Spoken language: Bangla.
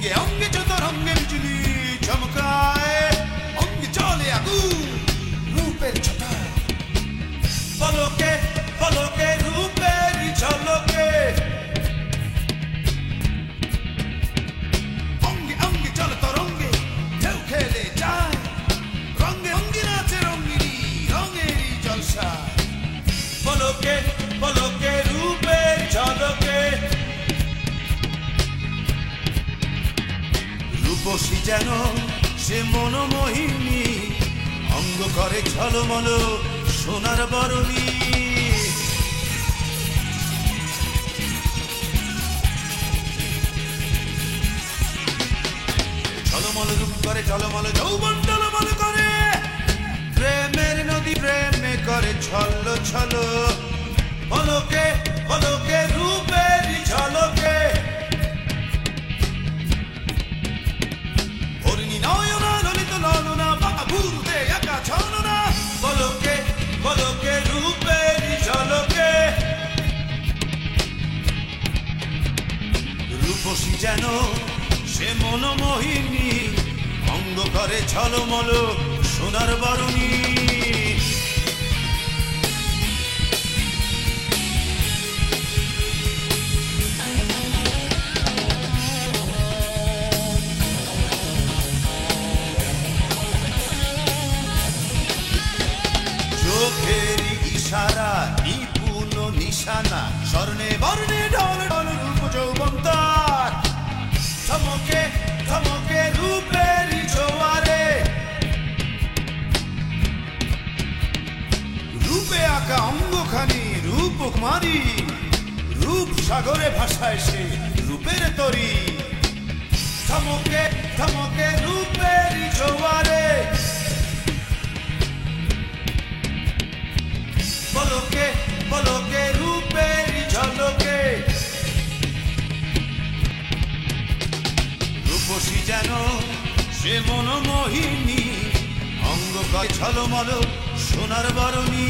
অঙ্গে অঙ্গে যত রঙের বিজলি চমকায়, অঙ্গে চলে আগুন রূপের ছটা, পলকে পলকে রূপের ঝলকে, অঙ্গে অঙ্গে চলে তরঙ্গে ঢেউ খেলে যায়, রঙে রঙিন আছে রঙিনী রঙেরই জলসায়, পলকে পলকে রূপের ঝলকে, রূপসী যেন সে মনোমোহিনী, অঙ্গ করে ঝলমল সোনার বরণী, ঝলমল রূপ করে ঝলমল যৌবন টলমল করে, প্রেমের নদী প্রেমে করে ছল ছল, পলকে পলকে রূপের ঝলকে, হরিণী নয়না ললিত ললনা বাবুতে একা ছলনা, পলকে পলকে রূপের ঝলকে, রূপসী যেন সে মনোমোহিনী, অঙ্গ করে ঝলমল সোনার বরণী, চোখের ইশারা নিপুণ নিশানা, স্বর্ণে বর্ণে ঢল ঢল রূপ যৌবন তার, ধমকে ধমকে রূপের জোয়ারে, রূপে আঁকা অঙ্গখানি রূপ কুমারী, রূপ সাগরে ভাষায় সে রূপের তরী, ধমকে ধমকে রূপের জোয়ারে, পলকে পলকে রূপের ঝলকে, রূপসী যেন সে মনোমোহিনী, অঙ্গ করে ঝলমল সোনার বরণী।